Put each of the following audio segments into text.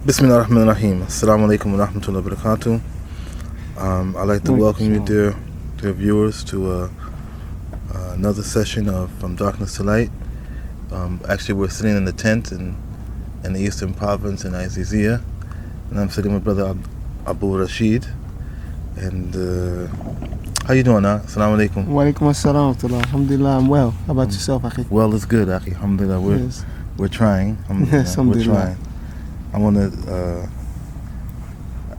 Bismillah ar-Rahman ar-Rahim. Assalamu alaikum wa rahmatullahi wa barakatuh. I'd like to welcome you, dear viewers, to another session of From Darkness to Light. Actually, we're sitting in the tent in the Eastern Province in Izizia, and I'm sitting with Brother Abu Rashid. And how you doing, Assalamu alaikum. Wa alaikum assalam wa rahmatullah. Alhamdulillah, I'm well. How about yourself, Akhi? Well, it's good, Akhi. Alhamdulillah. Yes. We're trying. Yes, We're alhamdulillah. trying. I want to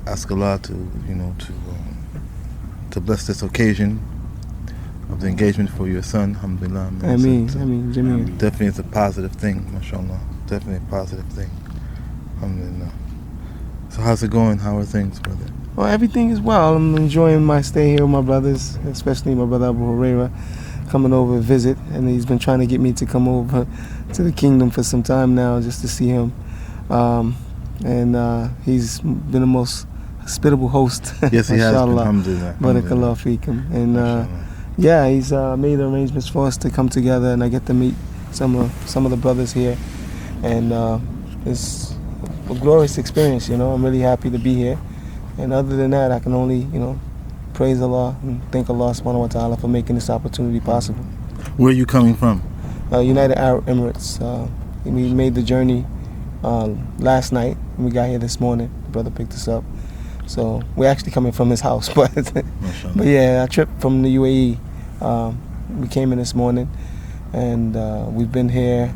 ask Allah to bless this occasion of the engagement for your son. Alhamdulillah. Ameen, Ameen, Jameel. Definitely, it's a positive thing, mashallah. Definitely a positive thing. Alhamdulillah. So how's it going? How are things, brother? Well, everything is well. I'm enjoying my stay here with my brothers, especially my brother Abu Huraira, coming over to visit, and he's been trying to get me to come over to the kingdom for some time now just to see him. He's been the most hospitable host. Yes, he has been. Alhamdulillah. Barakallah feekum. And yeah, he's made arrangements for us to come together, and I get to meet some of the brothers here, and it's a glorious experience. I'm really happy to be here. And other than that, I can only praise Allah and thank Allah subhanahu wa ta'ala for making this opportunity possible. Where are you coming from? United Arab Emirates. We made the journey last night, and we got here this morning. The brother picked us up, so we're actually coming from his house. But yeah, our trip from the UAE, we came in this morning, and we've been here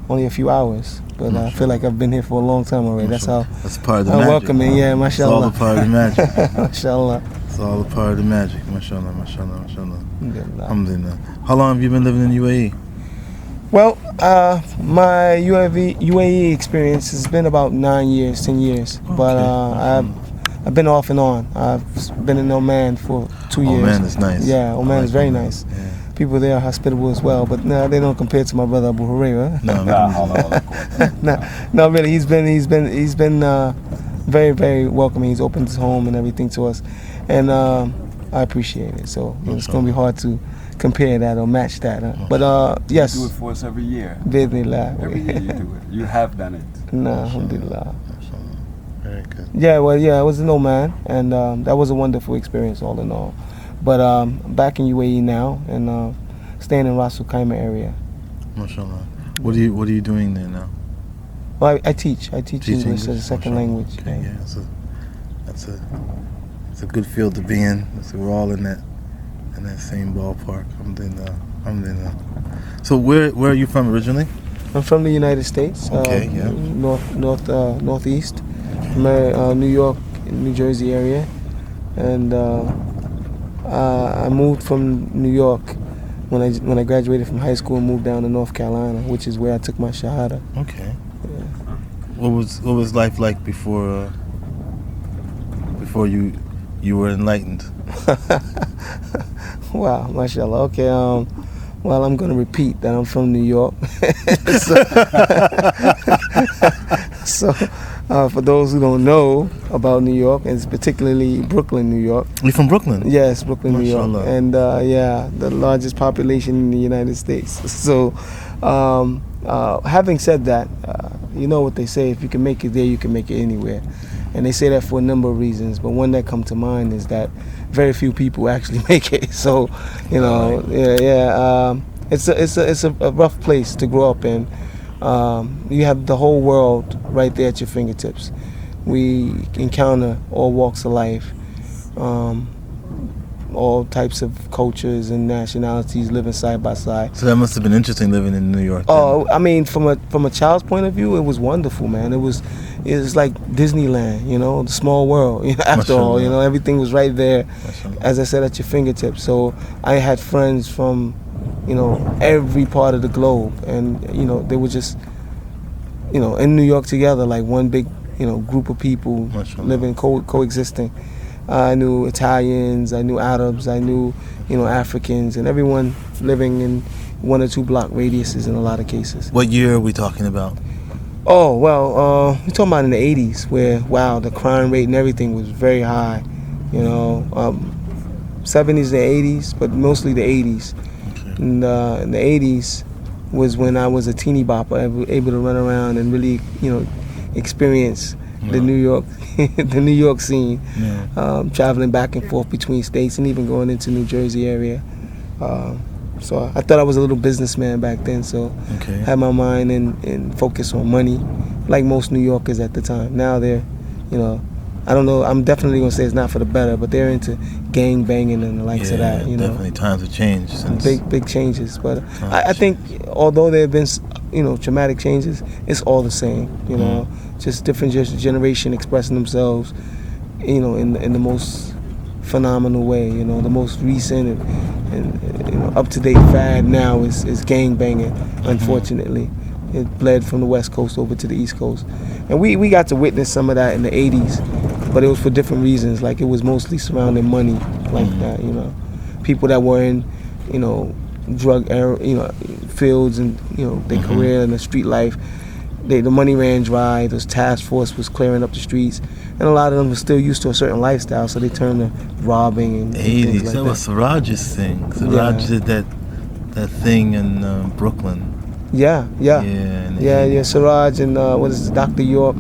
only a few hours, but I feel like I've been here for a long time already. That's part of the magic. Welcoming, yeah, mashallah. It's all a part of the magic. Mashallah. It's all a part of the magic, mashallah, mashallah, mashallah. Alhamdulillah. How long have you been living in UAE? Well, my UAE experience has been about 9 years, 10 years. Okay. But I've been off and on. I've been in Oman for 2 years. Oman is nice. Yeah, Oman is very nice. Yeah. People there are hospitable as well, but no, they don't compare to my brother Abu Huraira. No, really, he's been very, very welcoming. He's opened his home and everything to us, and I appreciate it. So it's going to be hard to compare that or match that. But yes. You do it for us every year. Bismillah. Every year you do it. You have done it. Nah, alhamdulillah. Very good. Yeah, well, yeah, I was in Oman, and that was a wonderful experience all in all. But I'm back in UAE now, and staying in Ras Al Khaimah area. MashaAllah. What are you doing there now? Well, I teach English as a second language. Okay, yeah, it's a good field to be in. So we're all in that same ballpark. Alhamdulillah. So where are you from originally? I'm from the United States. Okay, yeah. Northeast, New York, New Jersey area, and I moved from New York when I graduated from high school and moved down to North Carolina, which is where I took my shahada. Okay. Yeah. What was life like before you were enlightened? Wow, mashallah. Okay, well, I'm going to repeat that I'm from New York. So for those who don't know about New York, and it's particularly Brooklyn, New York. You're from Brooklyn? Yes, Brooklyn, New York. Mashallah. And yeah, the largest population in the United States. So having said that, you know what they say, if you can make it there, you can make it anywhere. And they say that for a number of reasons, but one that comes to mind is that very few people actually make it. So, it's a rough place to grow up in. You have the whole world right there at your fingertips. We encounter all walks of life, all types of cultures and nationalities living side by side. So that must have been interesting living in New York. Oh, I mean, from a child's point of view, it was wonderful, man. It was like Disneyland, the small world. After all, everything was right there, as I said, at your fingertips. So I had friends from, every part of the globe, and they were just, in New York together, like one big, group of people living, coexisting. I knew Italians, I knew Arabs, I knew, Africans, and everyone living in 1 or 2 block radiuses in a lot of cases. What year are we talking about? Oh, well, we're talking about in the 80s where, wow, the crime rate and everything was very high, 70s and 80s, but mostly the 80s. Okay. And in the 80s was when I was a teeny bopper, able to run around and really, experience the New York, the New York scene, Yeah. traveling back and forth between states and even going into New Jersey area. So I thought I was a little businessman back then. So Okay. had my mind and focus on money, like most New Yorkers at the time. Now they're, you know, I don't know. I'm definitely gonna say it's not for the better, but they're into gang banging and the likes of that. You know, definitely times have changed since. big changes. But I think although there have been, you know, traumatic changes, it's all the same. You know, just different generation expressing themselves, you know, in the most phenomenal way. You know, the most recent and you know, up to date fad now is gang banging. Unfortunately, it bled from the West Coast over to the East Coast, and we got to witness some of that in the '80s, but it was for different reasons. Like it was mostly surrounding money, like that. You know, people that were in, you know, drug era, you know, fields and you know their career and the street life. The money ran dry. This task force was clearing up the streets, and a lot of them were still used to a certain lifestyle, so they turned to robbing and things 80s. like That was Siraj's thing. Siraj did that thing in Brooklyn. Yeah. in the 80s. Siraj and what is it, Dr. York.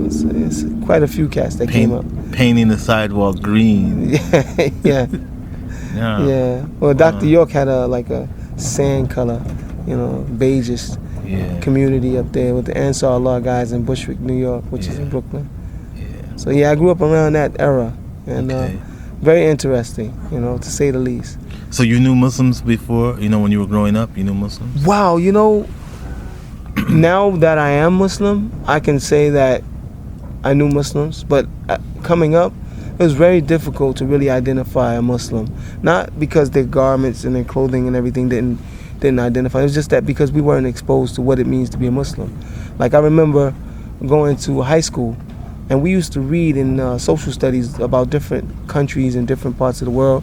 It's quite a few cats that came up. Painting the sidewalk green. Yeah. Yeah. Well, Dr. York had a sand color, you know, beigeish Yeah. community up there with the Ansar Allah guys in Bushwick, New York, which is in Yeah. Brooklyn. Yeah. So yeah, I grew up around that era, and Okay. very interesting, you know, to say the least. So you knew Muslims before? You know, when you were growing up, you knew Muslims? Wow, you know, now that I am Muslim, I can say that I knew Muslims, but coming up, it was very difficult to really identify a Muslim. Not because their garments and their clothing and everything didn't identify. It was just that because we weren't exposed to what it means to be a Muslim. Like I remember going to high school, and we used to read in social studies about different countries and different parts of the world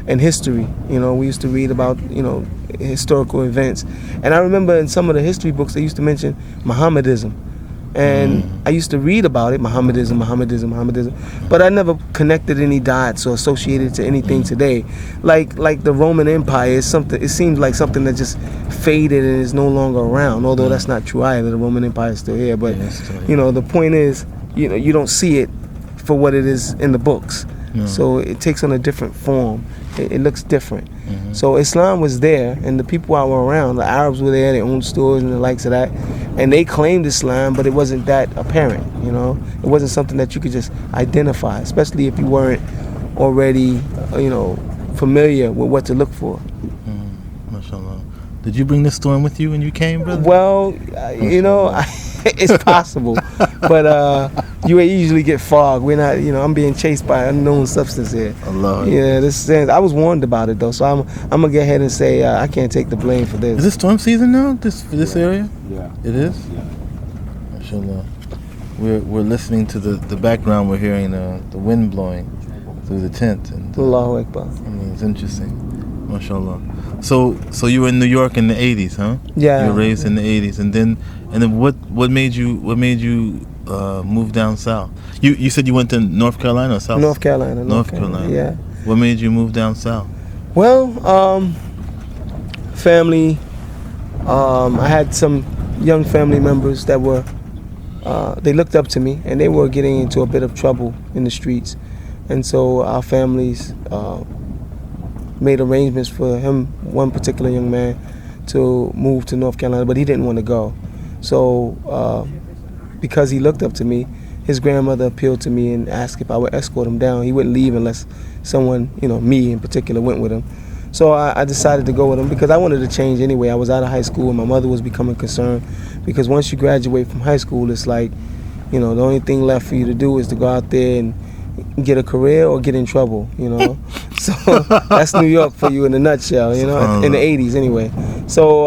and history. You know, we used to read about, you know, historical events. And I remember in some of the history books they used to mention Mohammedism. And I used to read about it, Mohammedism, but I never connected any dots or associated to anything today. Like the Roman Empire is something. It seems like something that just faded and is no longer around. Although that's not true either. The Roman Empire is still here. But Yeah, it's still here. you know, the point is, you know, you don't see it for what it is in the books. No. So it takes on a different form. It looks different. Mhm. So Islam was there, and the people I were around, the Arabs were there, they owned stores and the likes of that, and they claimed Islam, but it wasn't that apparent, you know? It wasn't something that you could just identify, especially if you weren't already, you know, familiar with what to look for. MashaAllah. Did you bring the storm with you when you came, brother? Well, you know, it's possible, but you usually get fog. We're not, you know, I'm being chased by unknown substance here. Allah. Yeah, I was warned about it though, so I'm gonna go ahead and say I can't take the blame for Is this. it storm season now? For this area? Yeah. It is? Yeah. MashaAllah. We're listening to the background. We're hearing the wind blowing through the tent, and Allahu Akbar. I mean, it's interesting. MashaAllah. So you were in New York in the 80s, huh? Yeah. You were raised in the 80s, and then what made you move down south? You said you went to North Carolina or South? North Carolina. North Carolina. Yeah. What made you move down south? Well, family. I had some young family members that were. They looked up to me, and they were getting into a bit of trouble in the streets, and so our families made arrangements for him, one particular young man, to move to North Carolina, but he didn't want to go. So because he looked up to me, his grandmother appealed to me and asked if I would escort him down. He wouldn't leave unless someone, you know, me in particular, went with him. So I decided to go with him because I wanted to change anyway. I was out of high school and my mother was becoming concerned because once you graduate from high school, it's like, you know, the only thing left for you to do is to go out there and get a career or get in trouble, you know. So that's New York for you in a nutshell, you know, in the 80s anyway. So,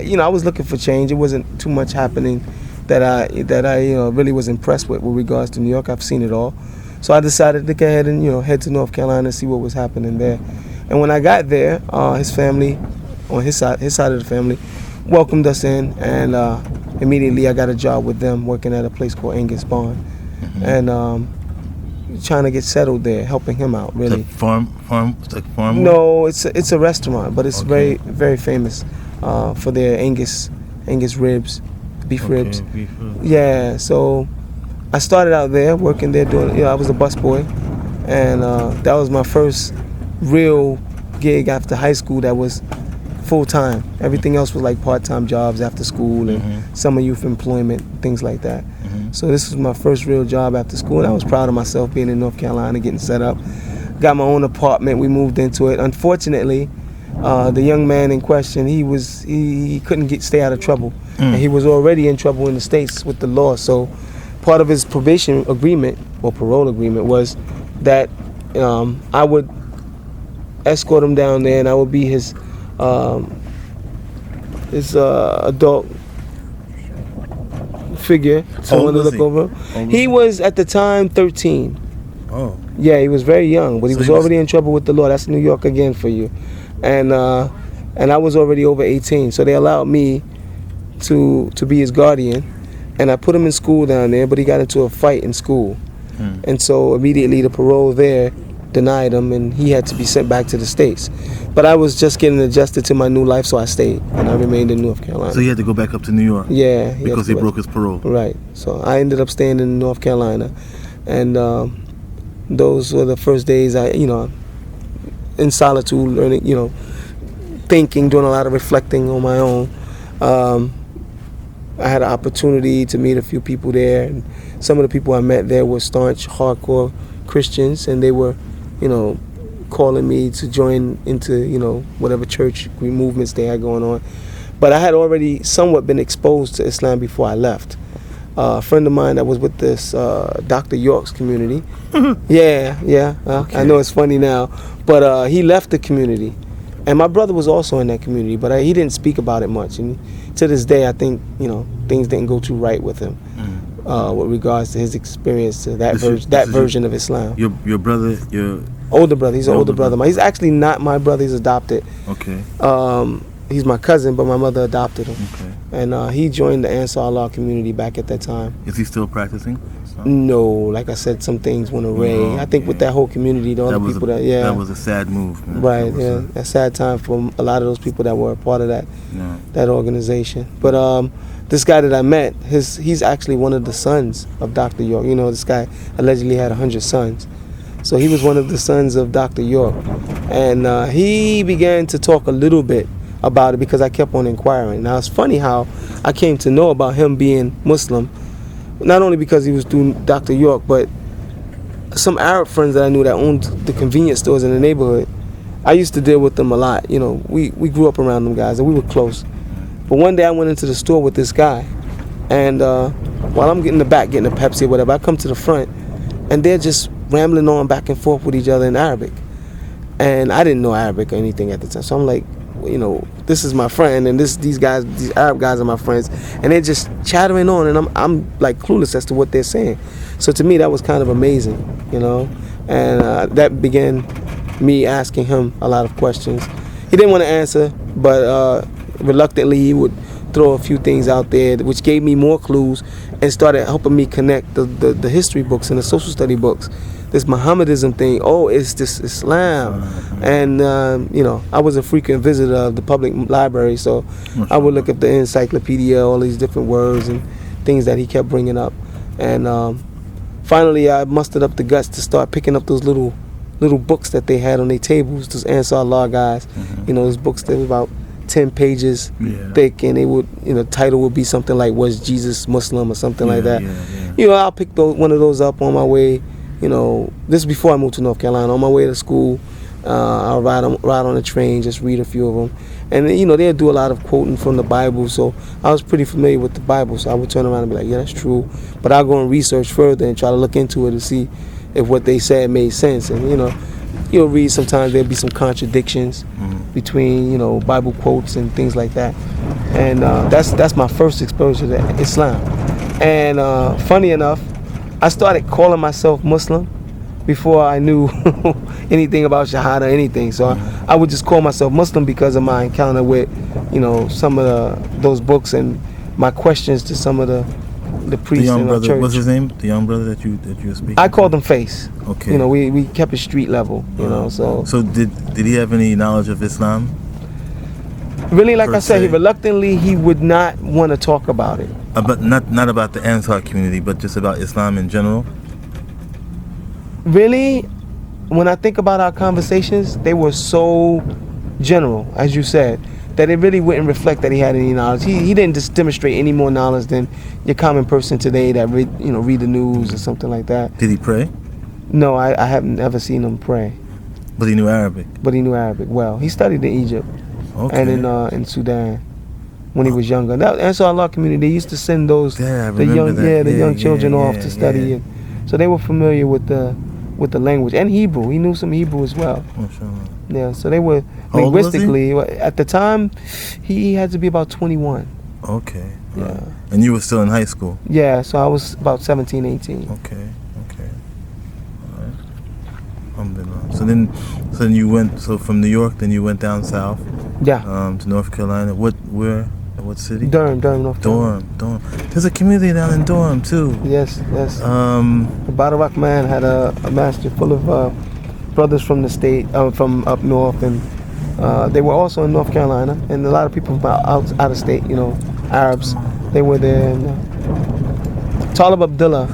you know, I was looking for change. It wasn't too much happening that I you know, really was impressed with regards to New York. I've seen it all. So I decided to go ahead and, you know, head to North Carolina and see what was happening there. And when I got there, his family, on his side of the family, welcomed us in, and immediately I got a job with them working at a place called Angus Barn. And trying to get settled there, helping him out, really. It's like farm? No, it's a restaurant, but it's Okay. very famous for their Angus ribs, beef ribs. Beef ribs. Yeah, so I started out there working there doing. I was a busboy, and that was my first real gig after high school that was full time. Everything else was like part-time jobs after school and summer youth employment, things like that. So this was my first real job after school, and I was proud of myself being in North Carolina, getting set up. Got my own apartment. We moved into it. Unfortunately, the young man in question, he couldn't stay out of trouble, and he was already in trouble in the States with the law. So part of his probation agreement or parole agreement was that I would escort him down there, and I would be his adult figure, someone to look over. He was at the time 13. Oh. Yeah, he was very young, but he So was he was- already in trouble with the law. That's New York again for you. And I was already over 18, so they allowed me to be his guardian, and I put him in school down there, but he got into a fight in school. And so immediately the parole there denied him, and he had to be sent back to the States. But I was just getting adjusted to my new life, so I stayed, and I remained in North Carolina. So he had to go back up to New York Yeah. because he broke his parole. Right. So I ended up staying in North Carolina, and those were the first days in solitude, learning, thinking, doing a lot of reflecting on my own. I had an opportunity to meet a few people there, and some of the people I met there were staunch, hardcore Christians, and they were, calling me to join into, whatever church movements they had going on. But I had already somewhat been exposed to Islam before I left. A friend of mine that was with this Dr. York's community. Yeah. I know it's funny now, but he left the community, and my brother was also in that community, but he didn't speak about it much. And to this day, I think things didn't go too right with him with regards to his experience to that version of Islam. Your brother, your Older brother. He's an older brother. He's actually not my brother. He's adopted. okay. He's my cousin, but my mother adopted him. Okay. And he joined the Ansar Allah community back at that time. Is he still practicing? No, like I said, some things went awry. Oh, I think with yeah. that whole community, the other people that was a sad move. Man. right, That was yeah, a sad time for a lot of those people that were a part of yeah. that organization. But this guy that I met, he's actually one of the sons of Dr. York. This guy allegedly had 100 sons. So he was one of the sons of Dr. York. And he began to talk a little bit about it because I kept on inquiring. Now, it's funny how I came to know about him being Muslim, not only because he was through Dr. York, but some Arab friends that I knew that owned the convenience stores in the neighborhood. I used to deal with them a lot. We grew up around them guys, and we were close. But one day I went into the store with this guy, and while I'm getting the back, getting a Pepsi or whatever, I come to the front, and they're just rambling on back and forth with each other in Arabic. And I didn't know Arabic or anything at the time, so I'm like, this is my friend, and these Arab guys are my friends, and they're just chattering on, and I'm like clueless as to what they're saying. So to me, that was kind of amazing, and that began me asking him a lot of questions. He didn't want to answer, but reluctantly he would throw a few things out there, which gave me more clues and started helping me connect the history books and the social study books. This Mohammedanism thing, it's this Islam. And, I was a frequent visitor of the public library, so I would look at the encyclopedia, all these different words and things that he kept bringing up. And finally, I mustered up the guts to start picking up those little books that they had on their tables, those Ansar Allah guys. Those books that were about 10 pages thick, and they would, title would be something like "Was Jesus Muslim?" or something like that. I'll pick one of those up on my way. This is before I moved to North Carolina. On my way to school, I'll ride on the train, just read a few of them, and they'll do a lot of quoting from the Bible. So I was pretty familiar with the Bible. So I would turn around and be like, "Yeah, that's true," but I'll go and research further and try to look into it to see if what they said made sense. And you'll read sometimes there'll be some contradictions between Bible quotes and things like that. And that's my first exposure to Islam. And funny enough, I started calling myself Muslim before I knew anything about Shahada or anything. So I would just call myself Muslim because of my encounter with some of those books and my questions to some of the priests in our church. What's his name? The young brother that you were speaking. I called him Face. Okay. We kept it street level. So did he have any knowledge of Islam? Really, like per I said, se? reluctantly he would not want to talk about it. But not about the Ansar community, but just about Islam in general. Really, when I think about our conversations, they were so general, as you said, that it really wouldn't reflect that he had any knowledge. He didn't just demonstrate any more knowledge than your common person today that read the news or something like that. Did he pray? No, I haven't ever seen him pray. But he knew Arabic. But he knew Arabic well. He studied in Egypt and in Sudan when he was younger. That Ansar Allah community, they used to send those young children off to study. Yeah. And so they were familiar with the language and Hebrew. He knew some Hebrew as well. Mashallah. Yeah, so they were How old was he? linguistically at the time he had to be about 21. Okay. Yeah. Right. And you were still in high school. Yeah, so I was about 17, 18. Okay. All right. Alhamdulillah. So then you went. So from New York, then you went down south. Yeah. To North Carolina. What city? Durham, North Carolina. Durham. There's a community down in Durham too. Yes. Um. The Battle Rock Man had a masjid full of brothers from the state, from up north, and they were also in North Carolina, and a lot of people from out of state, Arabs, they were there. And, Talib Abdullah.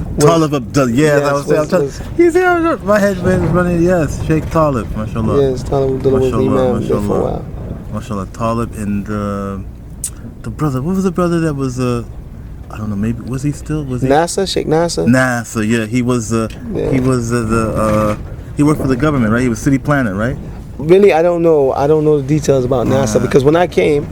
Yes, he's here. My head is running. Yes, Sheikh Talib, mashallah. Yes, Talib Abdullah was the imam there for a while. Mashallah, Talib and the brother. What was the brother that was I don't know. Maybe was he still? Was he? Nasser, Sheikh Nasser. Nasser, yeah. He was. He worked for the government, right? He was city planner, right? Really, I don't know. I don't know the details about Nasser because when I came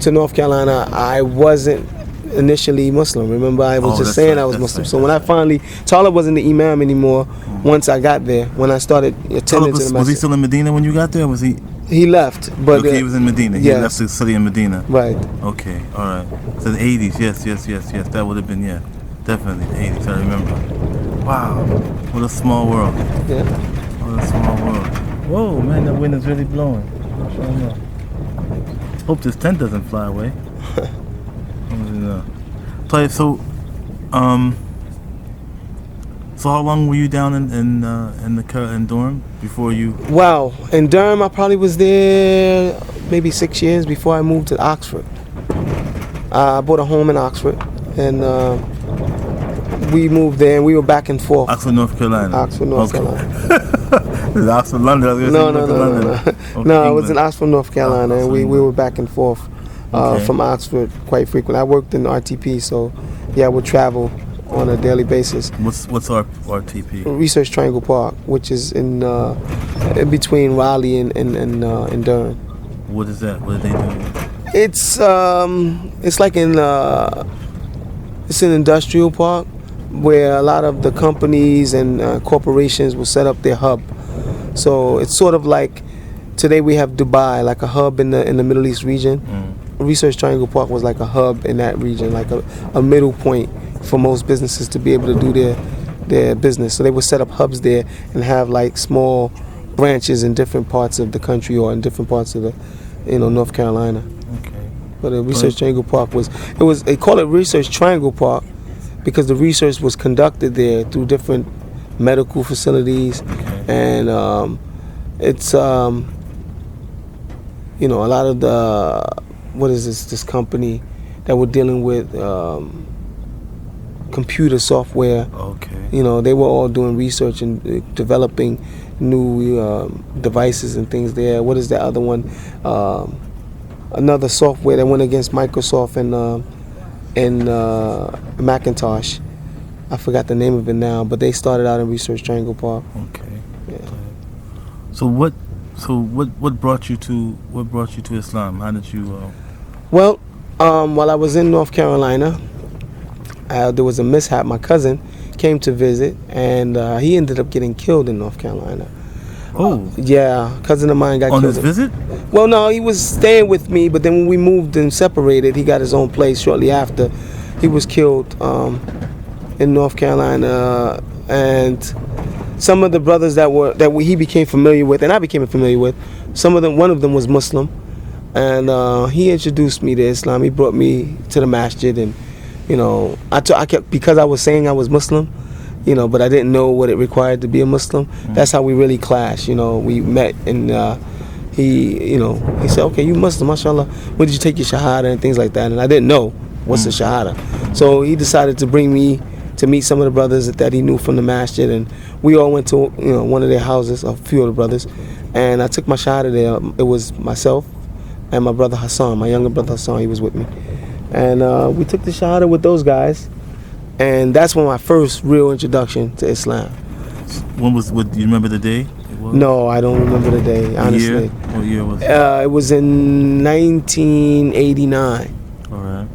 to North Carolina, I wasn't initially Muslim. Remember, I was just saying I was Muslim. So when I finally, Talib wasn't the imam anymore. Once I got there, when I started attending to the masjid. Was he still in Medina when you got there? Or was he? He left, but okay, he was in Medina. He left to study in Medina. Right. Okay, all right. So the 80s, yes. That would have been definitely the 80s. I remember. Wow, what a small world. Yeah. What a small world. Whoa, man, that wind is really blowing. Hope this tent doesn't fly away. So how long were you down in Durham before you? Wow, in Durham I probably was there maybe 6 years before I moved to Oxford. I bought a home in Oxford, and we moved there, and we were back and forth. Oxford, North Carolina. Oxford, North Carolina. Is Oxford, London? No. Okay, No, I was in Oxford, North Carolina, and we were back and forth Okay. from Oxford quite frequently. I worked in RTP, so yeah, I would travel on a daily basis. What's our RTP? Research Triangle Park, which is in between Raleigh and Durham. What is that? What are they doing? It's like it's an industrial park where a lot of the companies and corporations will set up their hub. So it's sort of like today we have Dubai, like a hub in the Middle East region. Research Triangle Park was like a hub in that region, like a middle point for most businesses to be able to do their business. So they would set up hubs there and have like small branches in different parts of the country or in different parts of the North Carolina. Okay. But the Research Triangle Park they call it Research Triangle Park because the research was conducted there through different medical facilities, and it's a lot of the this company that we're dealing with computer software. Okay. They were all doing research and developing new devices and things there. What is the other one? Another software that went against Microsoft and Macintosh. I forgot the name of it now, but they started out in Research Triangle Park. Okay. Yeah. So what brought you to Islam? How did you? Well, while I was in North Carolina, there was a mishap. My cousin came to visit, and he ended up getting killed in North Carolina. Oh. Yeah, cousin of mine got On killed. his visit? Well, no, he was staying with me, but then when we moved and separated, he got his own place shortly after. He was killed in North Carolina, and some of the brothers that he became familiar with, and I became familiar with, one of them was Muslim, and he introduced me to Islam. He brought me to the masjid, and I kept, because I was saying I was Muslim, but I didn't know what it required to be a Muslim. That's how we really clashed. We met, and he said, "Okay, you Muslim, mashallah. When did you take your shahada and things like that?" And I didn't know. What's the Shahada? So he decided to bring me to meet some of the brothers that he knew from the masjid, and we all went to one of their houses, a few of the brothers, and I took my Shahada there. It was myself and my brother Hassan, my younger brother Hassan. He was with me, and we took the Shahada with those guys, and that's when my first real introduction to Islam. When was? Do you remember the day? No, I don't remember the day, honestly. What year was it? It was in 1989. All right.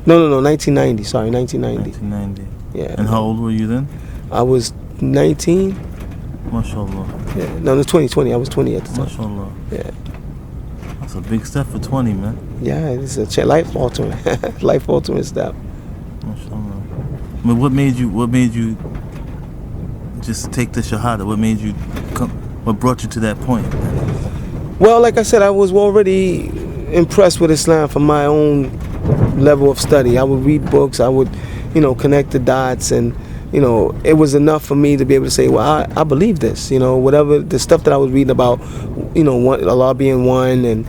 No, 1990. Sorry, 1990. 1990. Yeah. And how old were you then? I was 19. MashaAllah. Yeah. No, 20. I was 20 at the time. MashaAllah. Yeah. That's a big step for 20, man. Yeah, it's a life altering, life altering step. MashaAllah. I mean, what made you just take the Shahada? What made you come? What brought you to that point? Well, like I said, I was already impressed with Islam from my own level of study. I would read books. I would, connect the dots, and it was enough for me to be able to say, well, I believe this. Whatever the stuff that I was reading about, Allah being one, and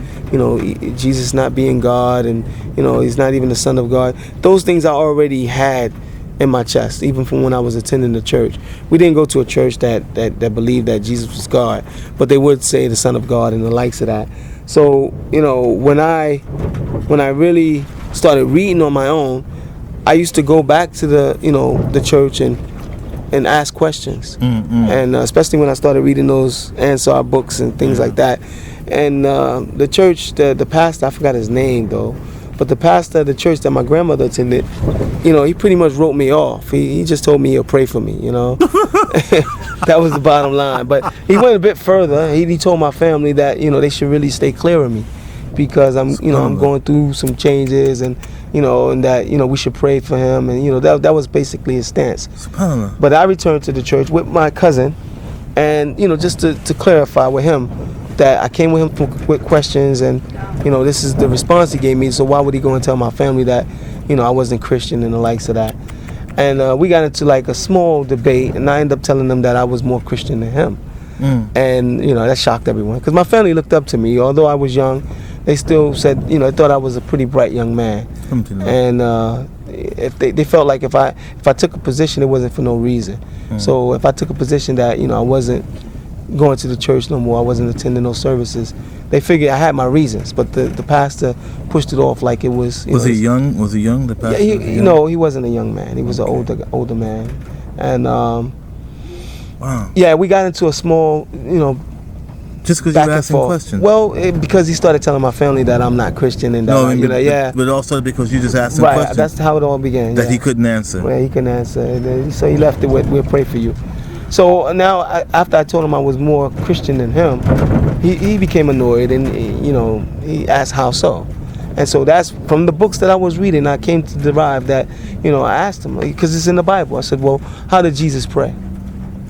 Jesus not being God, and He's not even the Son of God. Those things I already had in my chest, even from when I was attending the church. We didn't go to a church that believed that Jesus was God, but they would say the Son of God and the likes of that. So when I really started reading on my own, I used to go back to the church and ask questions, and especially when I started reading those Ansar books and things like that. And the church, the pastor, I forgot his name though, but the pastor of the church that my grandmother attended, he pretty much wrote me off. He just told me he'll pray for me, That was the bottom line. But he went a bit further. He told my family that, they should really stay clear of me, because I'm going through some changes, and, and that, we should pray for him. And, that was basically his stance. SubhanAllah. But I returned to the church with my cousin, and, just to clarify with him, that I came with him with questions, and this is the response he gave me. So why would he go and tell my family that I wasn't Christian and the likes of that? And we got into like a small debate, and I ended up telling them that I was more Christian than him. And that shocked everyone, because my family looked up to me. Although I was young, they still said they thought I was a pretty bright young man. And if they felt like if I took a position, it wasn't for no reason. So if I took a position that I wasn't going to the church no more, I wasn't attending those services, they figured I had my reasons. But the pastor pushed it off like it was. Was he young? Was he young? The pastor? Yeah, he wasn't a young man. He was an older man. And wow. Yeah, we got into a small, just because you were asking questions. Well, because he started telling my family that I'm not Christian, and but also because you just asked him questions. That's how it all began. That he couldn't answer. Yeah, he couldn't answer. And so he left it with, "We'll pray for you." So now, after I told him I was more Christian than him, he became annoyed, and he asked how so. And so that's from the books that I was reading, I came to derive that, I asked him, because it's in the Bible. I said, well, how did Jesus pray?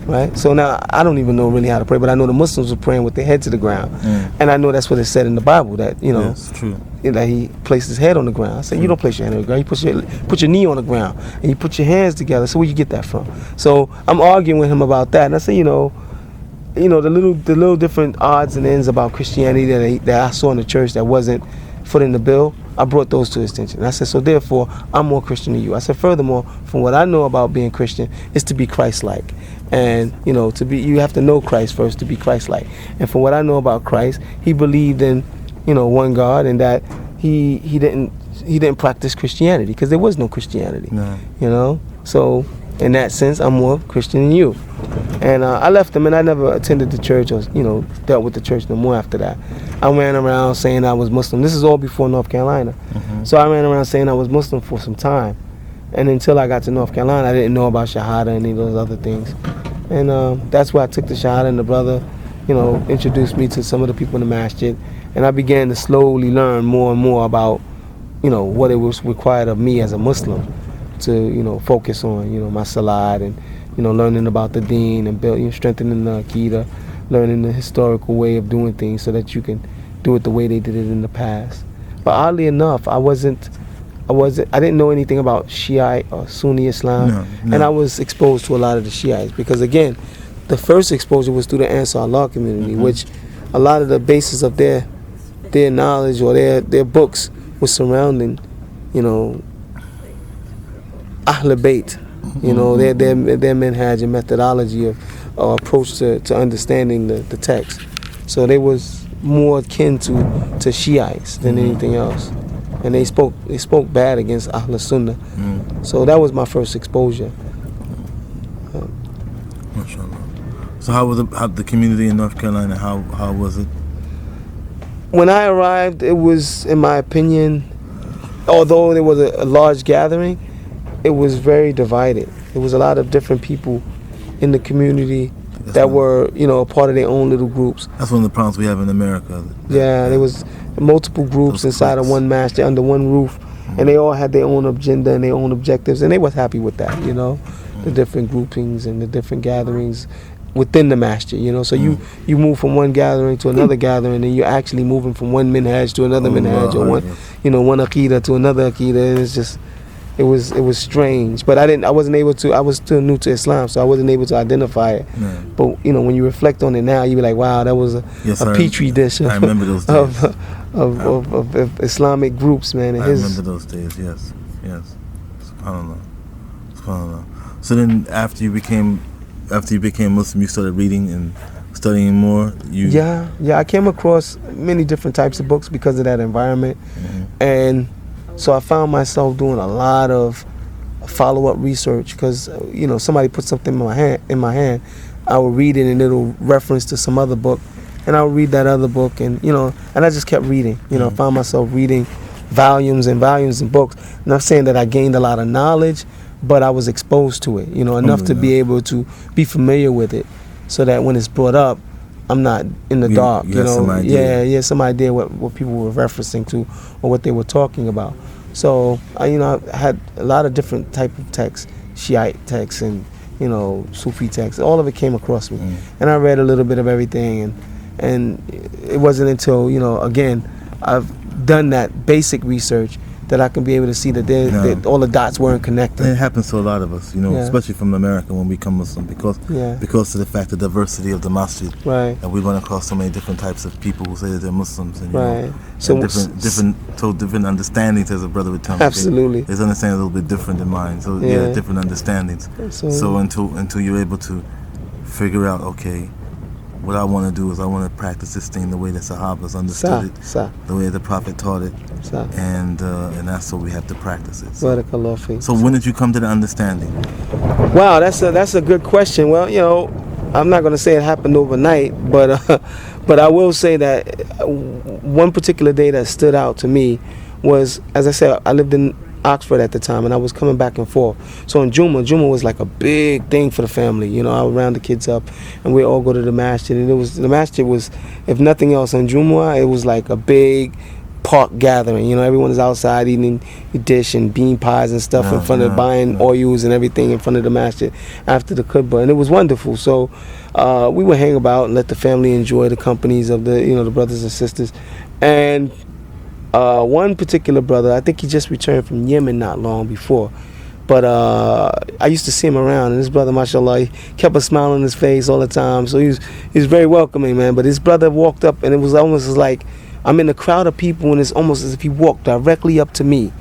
Right? So now I don't even know really how to pray, but I know the Muslims were praying with their head to the ground. And I know that's what it said in the Bible, that, yes, true. That he placed his head on the ground. I said, you don't place your head on the ground. You put your knee on the ground, and you put your hands together. So where you get that from? So I'm arguing with him about that, and I said, the little different odds and ends about Christianity that I saw in the church that wasn't foot in the bill, I brought those to his attention. And I said, so therefore, I'm more Christian than you. I said, furthermore, from what I know about being Christian, is to be Christ-like. And, you have to know Christ first to be Christ-like. And from what I know about Christ, he believed in, one God, and that he didn't practice Christianity, because there was no Christianity. No. So in that sense, I'm more Christian than you. And I left him, and I never attended the church or dealt with the church no more after that. I ran around saying I was Muslim. This is all before North Carolina. So I ran around saying I was Muslim for some time, and until I got to North Carolina, I didn't know about Shahada and any of those other things. And that's where I took the Shahada, and the brother introduced me to some of the people in the masjid, and I began to slowly learn more and more about what it was required of me as a Muslim to focus on my salat, and learning about the deen, and building, strengthening the Aqidah, learning the historical way of doing things so that you can do it the way they did it in the past. But oddly enough, I didn't know anything about Shiite or Sunni Islam, and I was exposed to a lot of the Shiites, because again, the first exposure was through the Ansar Allah community, which a lot of the basis of their knowledge or their books was surrounding Ahl Bayt, you know, their minhaj and methodology of approach to understanding the text. So they was more akin to Shiites than anything else, and they spoke bad against Ahl Sunnah. So that was my first exposure. MashaAllah. So how was the community in North Carolina? How was it? When I arrived, it was, in my opinion, although there was a large gathering, it was very divided. There was a lot of different people in the community that were, you know, a part of their own little groups. That's one of the problems we have in America. Yeah, there was multiple groups inside of one masjid under one roof, and they all had their own agenda and their own objectives, and they was happy with that, you know, the different groupings and the different gatherings within the masjid, you know. So you move from one gathering to another gathering, and you're actually moving from one minhaj to another minhaj, or one aqidah to another aqidah, and it's just, it was strange. But I wasn't able to, I was still new to Islam, so I wasn't able to identify it. Yeah. But you know, when you reflect on it now, you be like, wow, that was a petri dish I remember those days. of Islamic groups, man. And I remember those days, yes. SubhanAllah. So then after you became Muslim, you started reading and studying more? Yeah, I came across many different types of books because of that environment. And so I found myself doing a lot of follow-up research because, you know, somebody put something in my hand, I would read it and it'll reference to some other book, and I would read that other book, and, you know, and I just kept reading. You know, I found myself reading volumes and volumes of books. Not saying that I gained a lot of knowledge, but I was exposed to it, you know, enough to be able to be familiar with it, so that when it's brought up, I'm not in the dark, you know. Some idea what people were referencing to or what they were talking about. So I had a lot of different type of texts, Shiite texts and, you know, Sufi texts. All of it came across me, and I read a little bit of everything, and it wasn't until, you know, again, I've done that basic research that I can be able to see that all the dots weren't connected. It happens to a lot of us, you know, especially from America when we become Muslim, because of the fact, the diversity of the masjid, right? And we run across so many different types of people who say that they're Muslims, and right. So different understandings, as a brother would tell me. Absolutely, his understanding a little bit different than mine. So different understandings. So until you're able to figure out, okay, what I want to do is I want to practice this thing the way the Sahabas understood it, the way the Prophet taught it, and that's what we have to practice it. So when did you come to the understanding? Wow, that's a good question. Well, you know, I'm not going to say it happened overnight, but I will say that one particular day that stood out to me was, as I said, I lived in Oxford at the time, and I was coming back and forth. So in Juma was like a big thing for the family. You know, I would round the kids up, and we all go to the masjid. And the masjid was, if nothing else, on Juma, it was like a big park gathering. You know, everyone is outside eating dish and bean pies and stuff in front of buying oils and everything in front of the masjid after the khutbah, and it was wonderful. So we would hang about and let the family enjoy the companies of the brothers and sisters. And one particular brother, I think he just returned from Yemen not long before, but I used to see him around, and this brother, mashallah, he kept a smile on his face all the time, so he was very welcoming, man. But his brother walked up, and it was almost like I'm in a crowd of people, and it's almost as if he walked directly up to me,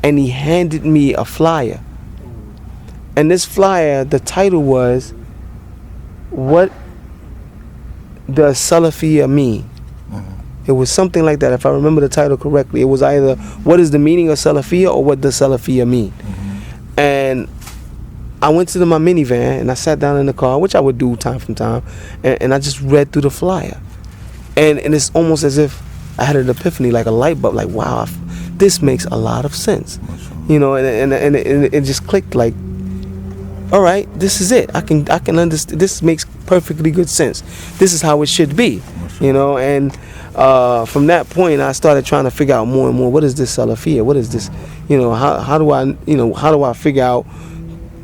and he handed me a flyer. And this flyer, the title was, "What does Salafiyya mean?" It was something like that, if I remember the title correctly. It was either, what is the meaning of Salafiyya, or what does Salafiyya mean? And I went to my minivan, and I sat down in the car, which I would do time from time, and I just read through the flyer. And it's almost as if I had an epiphany, like a light bulb, like, wow, this makes a lot of sense. You know, and it just clicked, like, all right, this is it. I can understand. This makes perfectly good sense. This is how it should be, you know. And from that point, I started trying to figure out more and more. What is this Salafiyya? What is this? You know, how do I figure out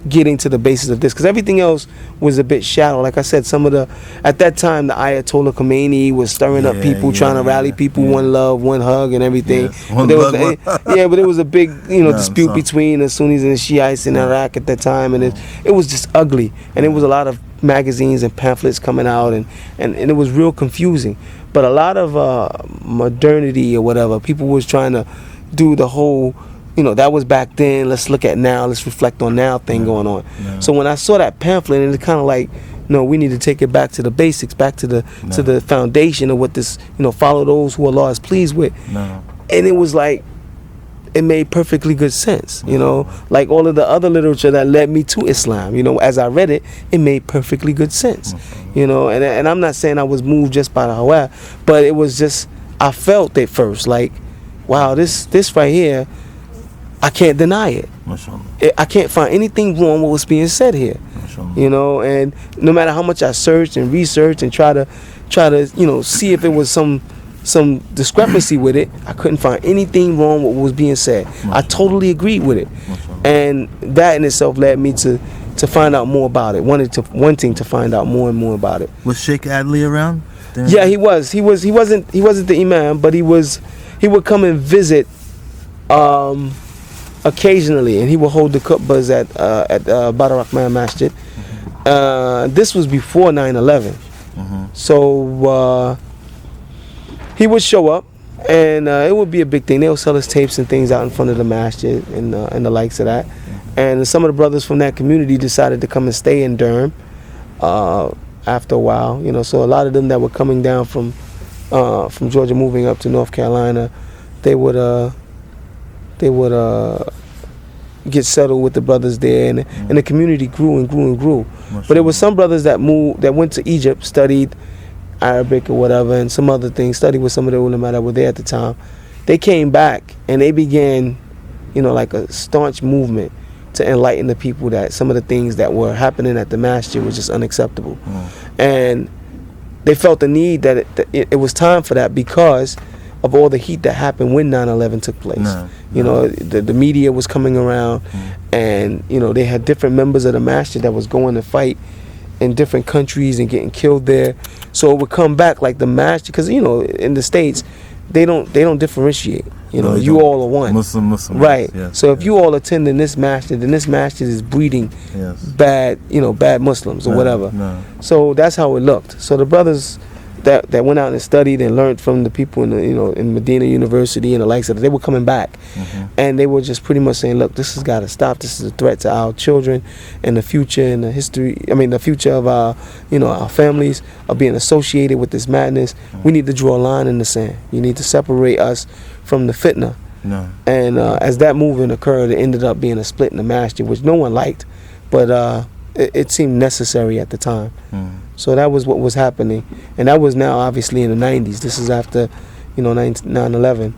getting to the basis of this? Because everything else was a bit shallow. Like I said, at that time, the Ayatollah Khomeini was stirring up people, trying to rally people, one love, one hug, and everything. But there was a big, dispute between the Sunnis and the Shiites in Iraq at that time, and it was just ugly. And there was a lot of magazines and pamphlets coming out, and it was real confusing. But a lot of modernity or whatever, people was trying to do the whole that was back then. Let's look at now. Let's reflect on now thing going on. No. So when I saw that pamphlet, and it's kind of like, no, we need to take it back to the basics, back to the foundation of what this, follow those who Allah is pleased with. No. And it was like, it made perfectly good sense, like all of the other literature that led me to Islam. As I read it, it made perfectly good sense. And I'm not saying I was moved just by the Hawa, but it was just, I felt it first, like, wow, this right here, I can't deny it. I can't find anything wrong with what's being said here. And no matter how much I searched and researched and try to see if it was some discrepancy with it, I couldn't find anything wrong with what was being said. I totally agreed with it, and that in itself led me to find out more about it, wanting to find out more and more about it. Was Sheikh Adli around? Yeah, he was. He wasn't the imam, but he would come and visit occasionally, and he would hold the khutbahs at Badar Rahman Masjid. This was before 9/11, so he would show up, and it would be a big thing. They would sell his tapes and things out in front of the masjid and the likes of that. And some of the brothers from that community decided to come and stay in Durham after a while. So a lot of them that were coming down from Georgia, moving up to North Carolina, they would get settled with the brothers there, and the community grew and grew and grew. But there were some brothers that went to Egypt, studied Arabic or whatever, and some other things, studied with some of the ulama that were there at the time. They came back and they began, like a staunch movement to enlighten the people that some of the things that were happening at the masjid was just unacceptable. And they felt the need that it was time for that because of all the heat that happened when 9/11 took place. The media was coming around, and they had different members of the masjid that was going to fight in different countries and getting killed there. So it would come back like the masjid, because in the States they don't differentiate. You all are one. Muslim. Right. Yes, so if you all attend in this masjid, then this masjid is breeding bad Muslims or whatever. So that's how it looked. So the brothers that went out and studied and learned from the people in Medina University and the likes of it, they were coming back, and they were just pretty much saying, look, this has got to stop. This is a threat to our children and the future and the future of our our families are being associated with this madness. We need to draw a line in the sand. You need to separate us from the fitna. And as that movement occurred, it ended up being a split in the masjid, which no one liked, but it seemed necessary at the time. So that was what was happening, and that was now obviously in the 90s. This is after 9/11.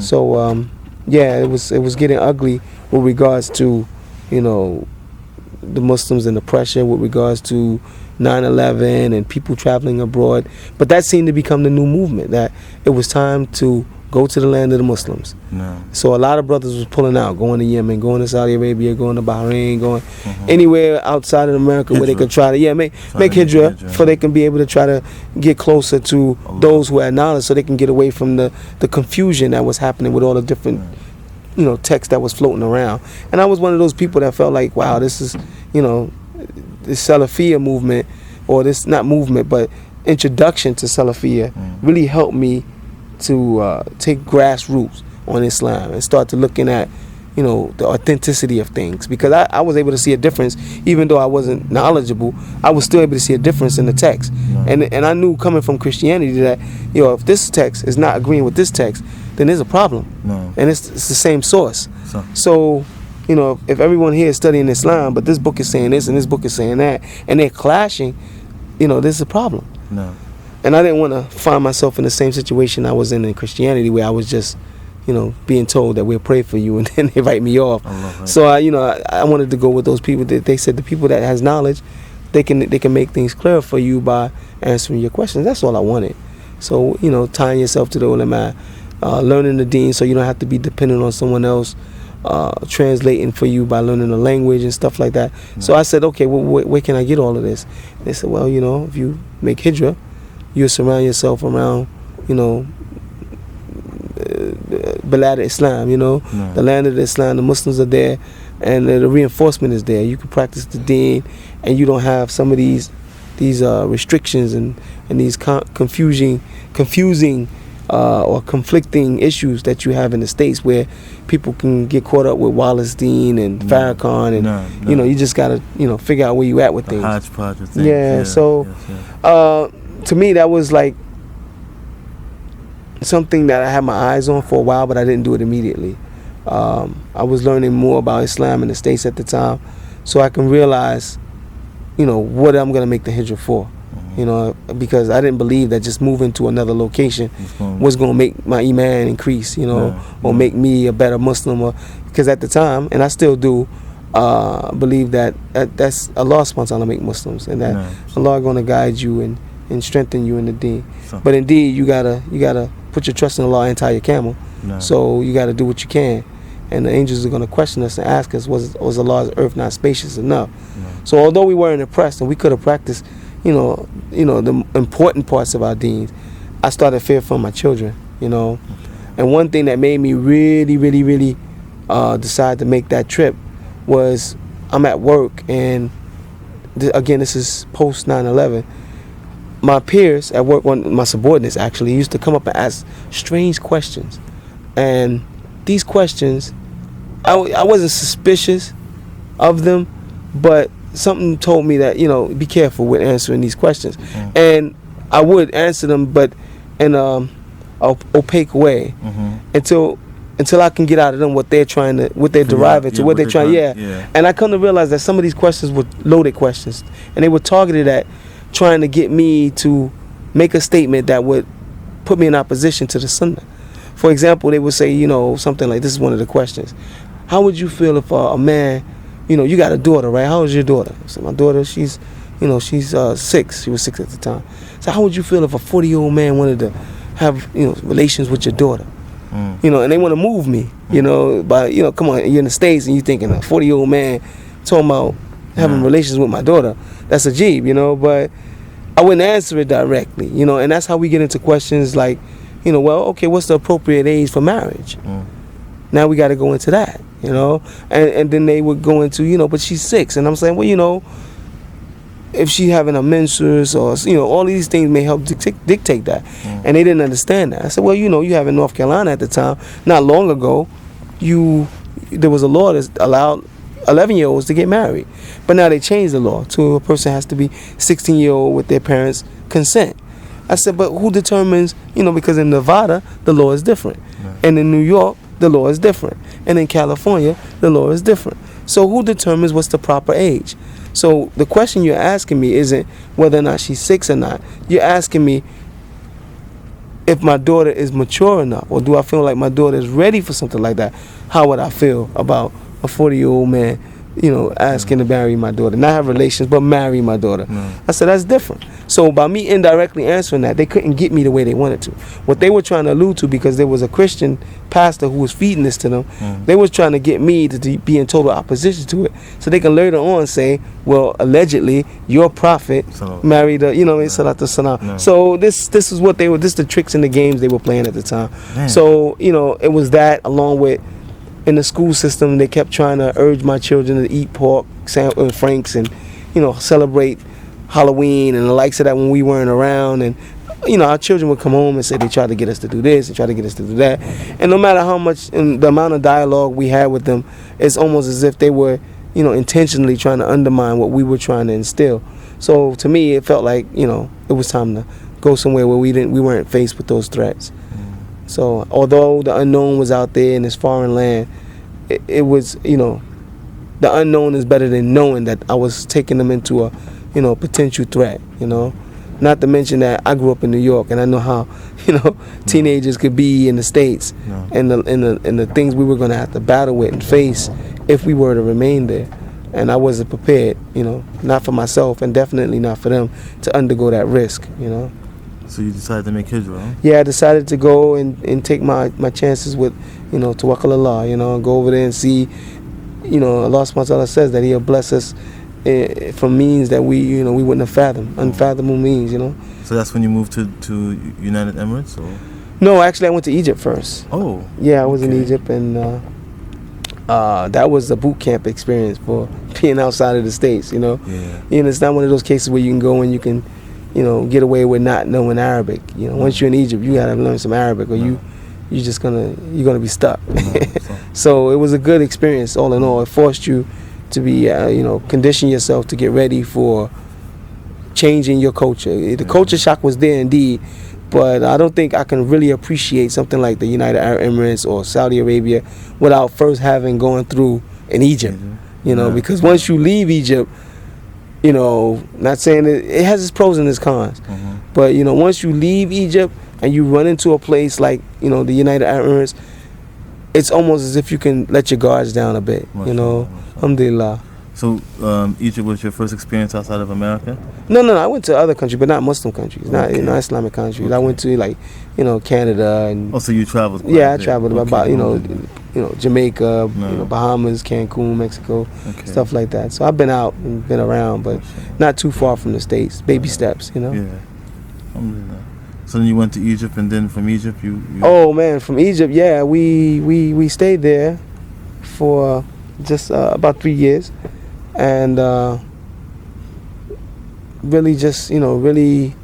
So it was getting ugly with regards to the Muslims and the pressure with regards to 9/11 and people traveling abroad. But that seemed to become the new movement, that it was time to go to the land of the Muslims. So a lot of brothers was pulling out, going to Yemen, going to Saudi Arabia, going to Bahrain, going anywhere outside of America where they could try to make hijrah, for they can be able to try to get closer to those who had knowledge, so they can get away from the confusion that was happening with all the different text that was floating around. And I was one of those people that felt like, wow, this is this Salafiyya movement, or this, not movement, but introduction to Salafiyya really helped me to take grassroots on Islam and start to looking at the authenticity of things, because I was able to see a difference. Even though I wasn't knowledgeable, I was still able to see a difference in the text. And I knew, coming from Christianity, that if this text is not agreeing with this text, then there's a problem. And it's the same source. So if everyone here is studying Islam, but this book is saying this and this book is saying that, and they're clashing, there's a problem. And I didn't want to find myself in the same situation I was in Christianity, where I was just, being told that we'll pray for you, and then they write me off. So I wanted to go with those people that they said, the people that has knowledge, they can make things clear for you by answering your questions. That's all I wanted. So tying yourself to the ulama, learning the deen, so you don't have to be dependent on someone else translating for you by learning the language and stuff like that. So I said, okay, well, where can I get all of this? They said, well, if you make hijrah, you surround yourself around, Balad Islam, the land of Islam. The Muslims are there, and the reinforcement is there. You can practice the deen, and you don't have some of these restrictions and these confusing or conflicting issues that you have in the States, where people can get caught up with Wallerstein and Farrakhan, and you know, you just gotta, you know, figure out where you at with The things. hodgepodge of things. Yeah, so yes. to me that was like something that I had my eyes on for a while, but I didn't do it immediately. I was learning more about Islam in the States at the time, so I can realize, you know, what I'm gonna make the hijrah for. You know, because I didn't believe that just moving to another location was going to make my iman increase, you know, or make me a better Muslim. Or because at the time, and I still do, believe that that's Allah subhanahu wa ta'ala make Muslims, and that Allah going to guide you and strengthen you in the deen. But indeed, you gotta put your trust in Allah and tie your camel. So you gotta do what you can. And the angels are going to question us and ask us, was Allah's earth not spacious enough? So although we weren't impressed and we could have practiced, you know, the important parts of our deeds, I started fear for my children, you know. And one thing that made me really decide to make that trip was I'm at work, and again, this is post 9/11. My peers at work, my subordinates actually, used to come up and ask strange questions. And these questions, I wasn't suspicious of them, but something told me that, you know, be careful with answering these questions. And I would answer them, but in a opaque way, until I can get out of them what they're deriving to, what they're trying. And I come to realize that some of these questions were loaded questions, and they were targeted at trying to get me to make a statement that would put me in opposition to the Sunnah. For example, they would say, you know, something like, this is one of the questions: how would you feel if a man, you know, you got a daughter, right? How old is your daughter? So my daughter, she's 6. She was 6 at the time. So how would you feel if a 40-year-old man wanted to have, you know, relations with your daughter? You know, and they want to move me, you know, but, you know, come on, you're in the States and you're thinking a 40-year-old man talking about having relations with my daughter. That's a jeeb, you know, but I wouldn't answer it directly, you know, and that's how we get into questions like, you know, well, okay, what's the appropriate age for marriage? Now we got to go into that, you know, and then they would go into, you know, but she's 6, and I'm saying, well, you know, if she having a menses, or, you know, all these things may help dictate that, and they didn't understand that. I said, well, you know, you have in North Carolina at the time, not long ago, there was a law that allowed 11-year-olds to get married, but now they changed the law to a person has to be 16-year-old with their parents' consent. I said, but who determines, you know, because in Nevada the law is different, and in New York the law is different, and in California the law is different. So who determines what's the proper age? So the question you're asking me isn't whether or not she's 6 or not. You're asking me if my daughter is mature enough, or do I feel like my daughter is ready for something like that? How would I feel about a 40-year-old man, you know, asking to marry my daughter? Not have relations, but marry my daughter. I said, that's different. So by me indirectly answering that, they couldn't get me the way they wanted to. What they were trying to allude to, because there was a Christian pastor who was feeding this to them, they was trying to get me to be in total opposition to it, so they can later on say, well, allegedly your prophet married a, you know, salatu salam. So this is what they were, this the tricks and the games they were playing at the time. So, you know, it was that, along with in the school system, they kept trying to urge my children to eat pork, franks, and, you know, celebrate Halloween and the likes of that when we weren't around. And, you know, our children would come home and say they tried to get us to do this and try to get us to do that. And no matter how much, and the amount of dialogue we had with them, it's almost as if they were, you know, intentionally trying to undermine what we were trying to instill. So to me, it felt like, you know, it was time to go somewhere where we weren't faced with those threats. So although the unknown was out there in this foreign land, it was, you know, the unknown is better than knowing that I was taking them into a, you know, potential threat, you know. Not to mention that I grew up in New York, and I know how, you know, teenagers could be in the States, and the things we were going to have to battle with and face if we were to remain there. And I wasn't prepared, you know, not for myself and definitely not for them to undergo that risk, you know. So you decided to make hijrah, huh? Yeah, I decided to go and take my chances with, you know, Tawakkul Allah, you know, go over there and see, you know, Allah subhanahu wa ta'ala says that He'll bless us from means that we, you know, we wouldn't have fathomed, unfathomable means, you know. So that's when you moved to United Emirates, or? No, actually I went to Egypt first. Oh. Yeah, I was in Egypt, and that was a boot camp experience for being outside of the States, you know. Yeah. You know, it's not one of those cases where you can go and you can, get away with not knowing Arabic. Once you're in Egypt, you gotta learn some Arabic, or you're gonna be stuck. So it was a good experience all in all. It forced you to be, condition yourself to get ready for changing your culture. The culture shock was there indeed, but I don't think I can really appreciate something like the United Arab Emirates or Saudi Arabia without first having gone through in Egypt. Because once you leave Egypt, not saying it has its pros and its cons, but once you leave Egypt and you run into a place like the United Arab Emirates, it's almost as if you can let your guards down a bit. Alhamdulillah. So Egypt was your first experience outside of America? No, I went to other countries, but not Muslim countries, not Islamic countries. I went to Canada and. Oh, so you traveled? Yeah, I traveled about Jamaica, Bahamas, Cancun, Mexico, stuff like that. So I've been out and been around, but not too far from the States. Baby steps, Yeah. Alhamdulillah. So then you went to Egypt, and then from Egypt you. Oh man, from Egypt, yeah, we stayed there for just about 3 years. And really just, really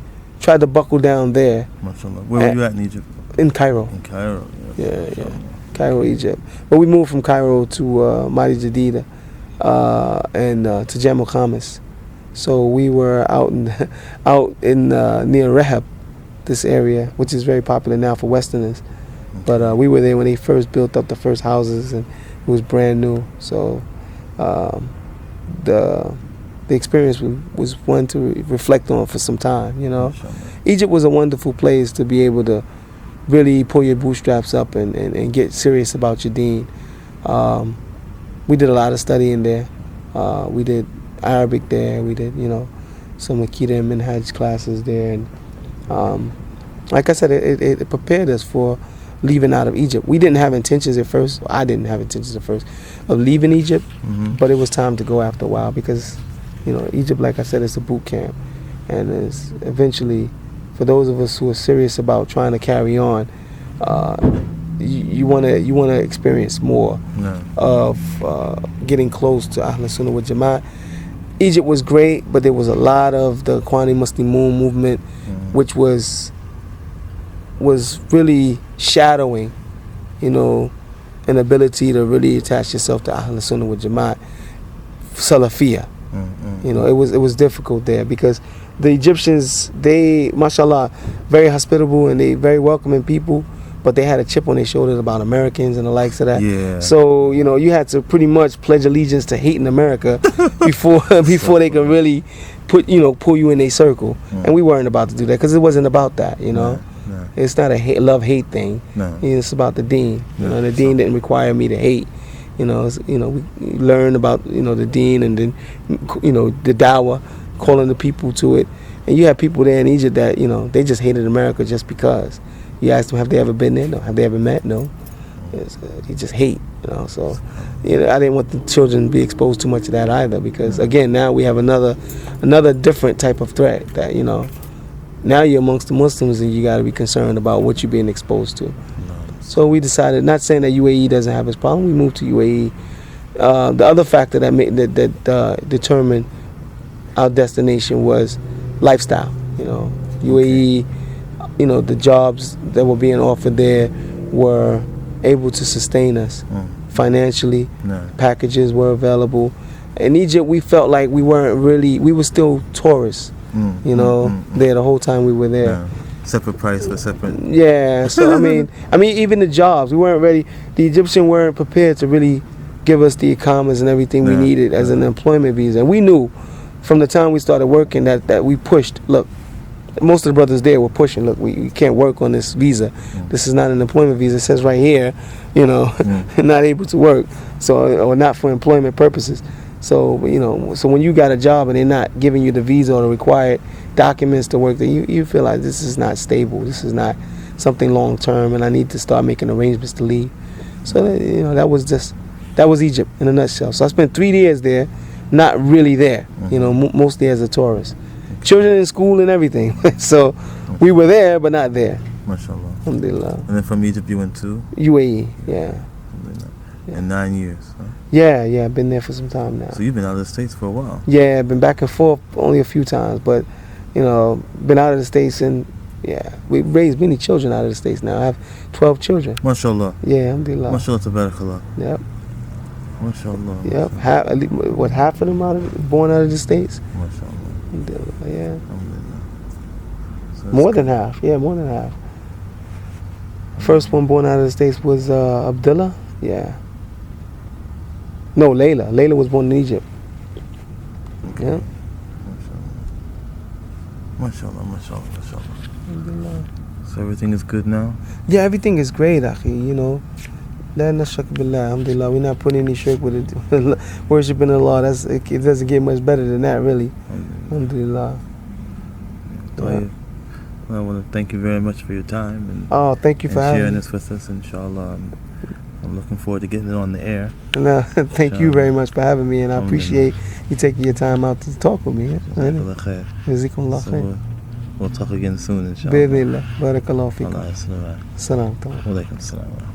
tried to buckle down there. MashaAllah. Where were you at in Egypt? In Cairo. In Cairo, yeah. Cairo, Egypt. But we moved from Cairo to Madi Jadida and to Jamul Khamis. So we were out in near Rehab, this area, which is very popular now for Westerners. But we were there when they first built up the first houses, and it was brand new. So the experience was one to reflect on for some time. Egypt was a wonderful place to be able to really pull your bootstraps up and get serious about your deen. We did a lot of studying there. We did Arabic there. We did some Akida and Minhaj classes there, and like I said, it prepared us for leaving out of Egypt. We didn't have intentions at first. I didn't have intentions at first of leaving Egypt, but it was time to go after a while because, Egypt, like I said, is a boot camp, and it's eventually, for those of us who are serious about trying to carry on, you want to experience more of getting close to Ahl Sunnah wal Jama'at. Egypt was great, but there was a lot of the Ikhwani Muslimun movement, which was really shadowing, an ability to really attach yourself to Ahl Sunnah wal Jama'at, Salafiyah. It was difficult there because the Egyptians, they, mashallah, very hospitable and they very welcoming people, but they had a chip on their shoulders about Americans and the likes of that. Yeah. So, you had to pretty much pledge allegiance to hating America before they could really pull you in their circle. And we weren't about to do that because it wasn't about that, No. It's not a love-hate thing. No. It's about the deen. The deen didn't require me to hate. We learned about, the deen and then, the dawah, calling the people to it. And you have people there in Egypt that, they just hated America just because. You ask them, have they ever been there? No. Have they ever met? No. They just hate, So, I didn't want the children to be exposed too much to that either because, again, now we have another different type of threat that, now you're amongst the Muslims and you got to be concerned about what you're being exposed to. So we decided, not saying that UAE doesn't have its problem, we moved to UAE. The other factor that determined our destination was lifestyle. UAE, the jobs that were being offered there were able to sustain us financially. Packages were available. In Egypt, we felt like we were still tourists. There the whole time we were there. Yeah. Separate price for separate. Yeah, so I mean, even the jobs, we weren't ready. The Egyptians weren't prepared to really give us the ikamas and everything we needed as an employment visa. And we knew from the time we started working that we pushed. Look, most of the brothers there were pushing. Look, we can't work on this visa. This is not an employment visa. It says right here, not able to work, or not for employment purposes. So, so when you got a job and they're not giving you the visa or the required documents to work there, you feel like this is not stable. This is not something long term, and I need to start making arrangements to leave. So, that was Egypt in a nutshell. So I spent 3 years there, not really there, mostly as a tourist. Children in school and everything. So we were there, but not there. MashaAllah. Alhamdulillah. And then from Egypt you went to? UAE, yeah. In 9 years, huh? Yeah, I've been there for some time now. So you've been out of the States for a while. Yeah, I've been back and forth only a few times, but you know, been out of the States, and yeah, we raised many children out of the States now. I have 12 children. MashaAllah. Yeah, alhamdulillah. MashaAllah, tabarakallah. Yep, MashaAllah. yep. Half of them born out of the States? MashaAllah. Alhamdulillah, yeah. Alhamdulillah. So More than half. Yeah, more than half. First one born out of the States was Abdullah. Yeah. No, Layla. Layla was born in Egypt. Yeah. MashaAllah, MashaAllah, MashaAllah. So everything is good now? Yeah, everything is great, akhi. You know, la nashrak billah. Alhamdulillah. We're not putting any shirk with it. Worshiping Allah. It doesn't get much better than that, really. Alhamdulillah. Well, I want to thank you very much for your time and, Oh, thank you for and sharing having me. this with us, inshallah. I'm looking forward to getting it on the air. No, thank you very much for having me, and I Alhamdulillah. appreciate you taking your time out to talk with me. Jazakallah khair. Jazakumullah So khair. we'll talk again soon, inshallah. Bismillah. Barakallahu feekum. Allah, assalamu alaikum. Salam. Wa alaikum assalam.